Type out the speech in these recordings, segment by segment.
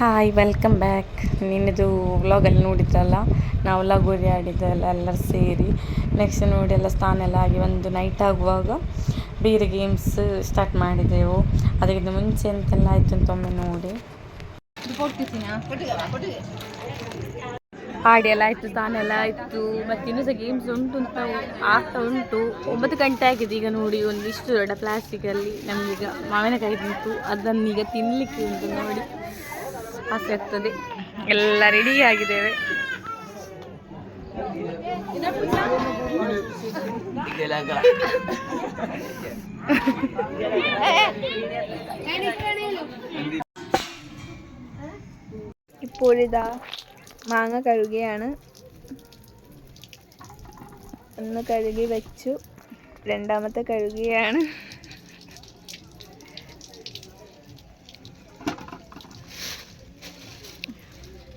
Hi welcome back. ನಿನ್ನದು ವ್ಲಾಗಲ್ಲಿ ನೋಡಿದ್ರಲ್ಲ, ನಾವು ಲಗೋರಿ ಆಡಿದ್ದೆಲ್ಲ ಎಲ್ಲರೂ ಸೇರಿ. ನೆಕ್ಸ್ಟ್ ನೋಡಿ ಎಲ್ಲ ಸ್ನಾನ ಎಲ್ಲ ಆಗಿ ಒಂದು ನೈಟ್ ಆಗುವಾಗ ಬೇರೆ ಗೇಮ್ಸ್ ಸ್ಟಾರ್ಟ್ ಮಾಡಿದೆವು. ಅದಕ್ಕಿಂತ ಮುಂಚೆ ಎಂತೆಲ್ಲ ಆಯಿತು ಅಂತ ಒಮ್ಮೆ ನೋಡಿ. ಆಡಿ ಎಲ್ಲ ಆಯಿತು, ಸ್ನಾನ ಎಲ್ಲ ಆಯಿತು. ಮತ್ತು ಇನ್ನೂ ಸಹ ಗೇಮ್ಸ್ ಉಂಟು ಅಂತ ಆಗ್ತಾ ಉಂಟು. 9 ಗಂಟೆ ಆಗಿದೆ ಈಗ ನೋಡಿ. ಒಂದಿಷ್ಟು ದೊಡ್ಡ ಪ್ಲಾಸ್ಟಿಕಲ್ಲಿ ನಮಗೀಗ ಮಾವಿನಕಾಯಿ ಉಂಟು, ಅದನ್ನೀಗ ತಿನ್ನಲಿಕ್ಕೆ ಉಂಟು. ನೋಡಿ ಆಸೆ ಆಗ್ತದೆ. ಎಲ್ಲ ರೆಡಿ ಆಗಿದ್ದೇವೆ. ഇപ്പോൾ ഇതാ മാങ്ങ കഴുകിയാണ്. ഒന്ന് കഴുകി വെച്ചു, രണ്ടാമത്തെ കഴുകിയാണ്.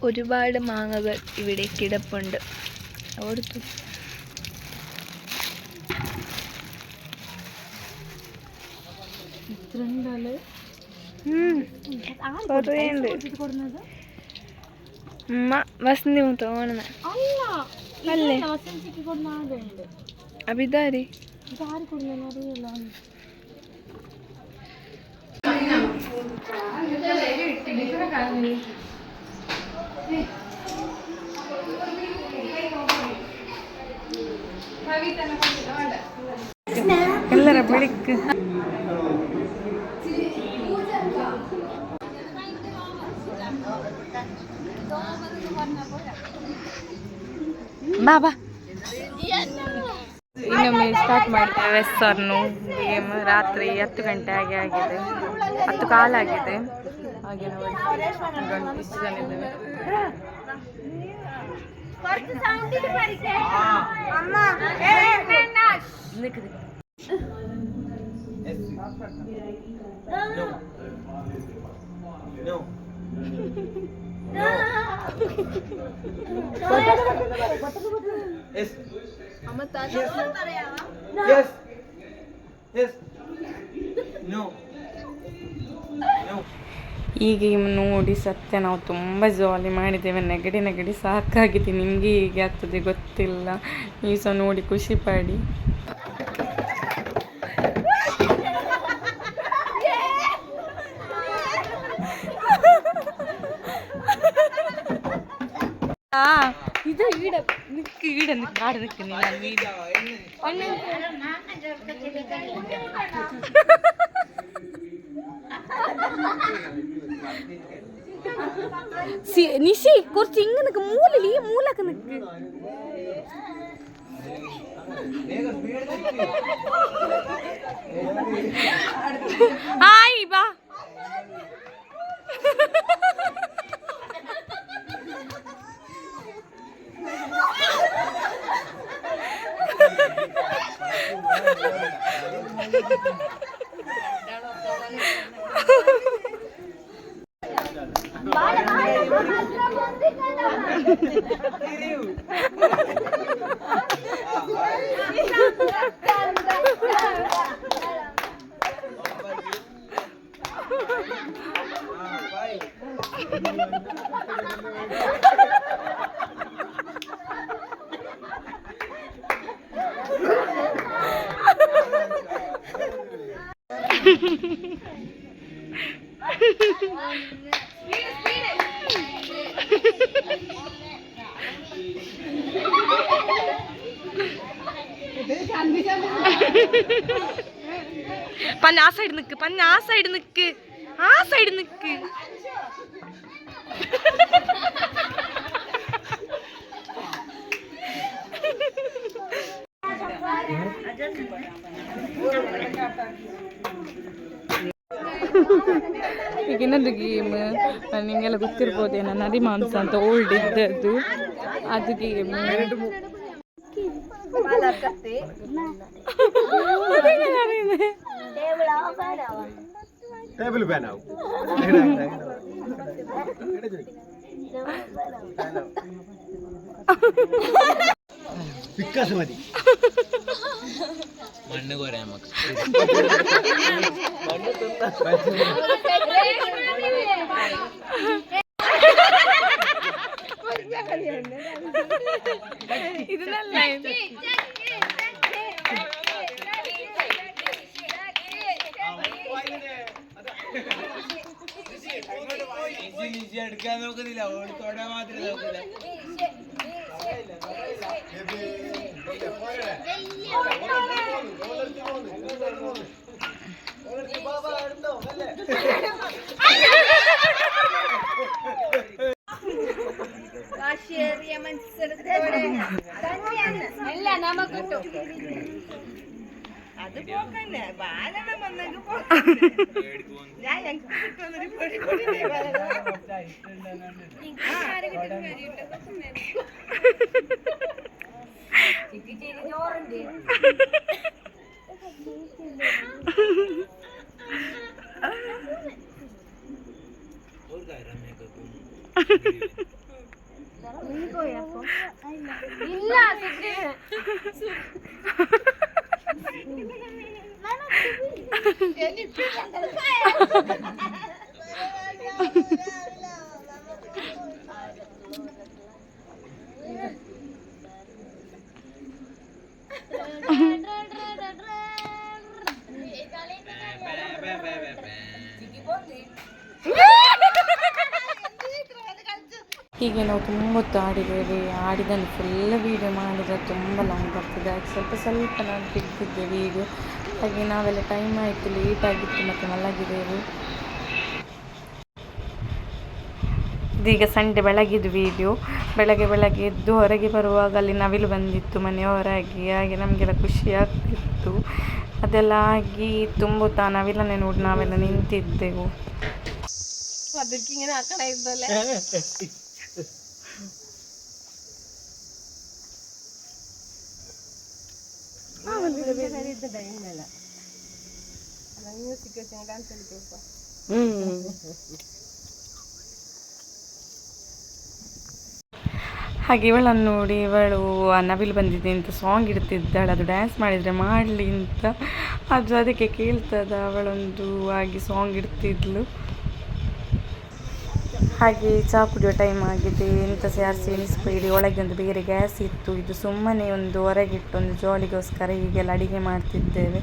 ഒരുപാട് മാങ്ങകൾ ഇവിടെ കിടപ്പുണ്ട്. ഓർത്തു വസന്തി തോന്നുന്നത് അല്ലേ? അപ്പൊ ഇതാരി ಎಲ್ಲರ ಬೆಳಿಗ್ಗೆ ಬಾಬಾ ಇನ್ನೊಮ್ಮೆ ಸ್ಟಾರ್ಟ್ ಮಾಡ್ತೇವೆ ಸರ್ನು ಗೇಮ್. ರಾತ್ರಿ 10 ಗಂಟೆ ಆಗಿದೆ, 10 ಕಾಲಾಗಿದೆ. ಹಾಗೆ ನೋಡಿ ಇಷ್ಟು ಜನ ಇದ್ದೇವೆ. ಈ ಗೇಮ್ ನೋಡಿ ಸತ್ಯ ನಾವು ತುಂಬ ಜಾಲಿ ಮಾಡಿದ್ದೇವೆ. ನೆಗಡಿ ಸಾಕಾಗಿದೆ. ನಿಮಗೆ ಹೇಗೆ ಆಗ್ತದೆ ಗೊತ್ತಿಲ್ಲ. ನೀವು ಸಹ ನೋಡಿ ಖುಷಿ ಪಡಿ. ಇದು ಈಡ ನಿಕ್ಕು ಈಡ ನಿಕ್ಕು ಆಡ ನಿಕ್ಕು നിശി കുറച്ച് ഇങ്ങ നിക്ക് മൂലി മൂലക്ക് നിക്ക്. ഹായ് ബാ. പന്ന ആ സൈഡ് നിക്ക്, പന്ന ആ സൈഡ് നിക്ക്, ആ സൈഡ് നിക്ക്. ಈಗ ಇನ್ನೊಂದು ಗೇಮ್ ನಿಮಗೆಲ್ಲ ಗೊತ್ತಿರ್ಬೋದೇನೋ, ನರಿಮಾಂಸ ಅಂತ ಓಲ್ಡ್ ಇದ್ದದ್ದು ಅದು ಗೇಮ್. ടേബിൾ ഫാൻ ആവും. വിക്കാസ് മതി. മണ്ണ് കോരാ നമുക്ക്. ಇದನ್ನೆಲ್ಲ എടുക്കാൻ നോക്കുന്നില്ല ഓടിത്തോടാൻ മാത്രമേ നോക്കില്ല കാശേറിയ മത്സരത്തോടെ അല്ല നമുക്ക് അത് പോക്കന്നെ ബാലനം വന്നെങ്കിൽ ഞാൻ ഞങ്ങൾക്ക് കിട്ടുന്നൊരു പൊടി പൊടി ചോറുണ്ട് ಇಲ್ಲ ಹೀಗೆ ನಾವು ತುಂಬ ಹೊತ್ತು ಆಡಿದ್ದೇವೆ. ಆಡಿದಲ್ಲಿ ಫುಲ್ ವೀಡಿಯೋ ಮಾಡಿದರೆ ತುಂಬ ಲಾಂಗ್ ಬರ್ತದೆ. ಅದು ಸ್ವಲ್ಪ ಸ್ವಲ್ಪ ನಾನು ತೆಗೆದಿದ್ದೆ ವೀಡಿಯೋ. ಹಾಗೆ ನಾವೆಲ್ಲ ಟೈಮ್ ಆಯಿತು, ಲೇಟ್ ಆಗಿತ್ತು ಮತ್ತು ಮಲಗಿದ್ದೆವು. ಇದೀಗ ಸಂಡೇ ಬೆಳಗಿದ್ದು ವೀಡಿಯೋ. ಬೆಳಗ್ಗೆ ಎದ್ದು ಹೊರಗೆ ಬರುವಾಗ ಅಲ್ಲಿ ನವಿಲು ಬಂದಿತ್ತು ಮನೆ ಹೊರಗೆ. ಹಾಗೆ ನಮಗೆಲ್ಲ ಖುಷಿ ಆಗ್ತಿತ್ತು. ಅದೆಲ್ಲ ಆಗಿ ತುಂಬ ನವಿಲನ್ನೇ ನೋಡಿ ನಾವೆಲ್ಲ ನಿಂತಿದ್ದೆವು. ಅದಕ್ಕಿಂಗೆ ಆ ಕಡೆ ಇದ್ದಲ್ಲ ಹಾಗೆ ಇವಳನ್ನು ನೋಡಿ ಇವಳು ಆ ನವಿಲು ಬಂದಿದೆ ಅಂತ ಸಾಂಗ್ ಇಡ್ತಿದ್ದಾಳೆ. ಅದು ಡ್ಯಾನ್ಸ್ ಮಾಡಿದರೆ ಮಾಡಲಿ ಅಂತ ಅದು ಅದಕ್ಕೆ ಕೇಳ್ತದ ಅವಳೊಂದು ಹಾಗೆ ಸಾಂಗ್ ಇಡ್ತಿದ್ಲು. ಹಾಗೆ ಚಹಾ ಕುಡಿಯೋ ಟೈಮ್ ಆಗಿದೆ. ಎಂತ ಸೇರಿಸಿ ಎನಿಸ್ಬೇಡಿ, ಒಳಗೆ ಒಂದು ಬೇರೆ ಗ್ಯಾಸ್ ಇತ್ತು. ಇದು ಸುಮ್ಮನೆ ಒಂದು ಹೊರಗಿಟ್ಟು ಒಂದು ಜಾಲಿಗೋಸ್ಕರ ಹೀಗೆಲ್ಲ ಅಡಿಗೆ ಮಾಡ್ತಿದ್ದೇವೆ.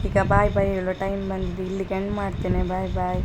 ಈಗ ಬಾಯ್ ಬಾಯ್ ಹೇಳೋ ಟೈಮ್ ಬಂದಿದೆ. ಇಲ್ಲಿಗೆ ಎಂಡ್ ಮಾಡ್ತೇನೆ. ಬಾಯ್ ಬಾಯ್.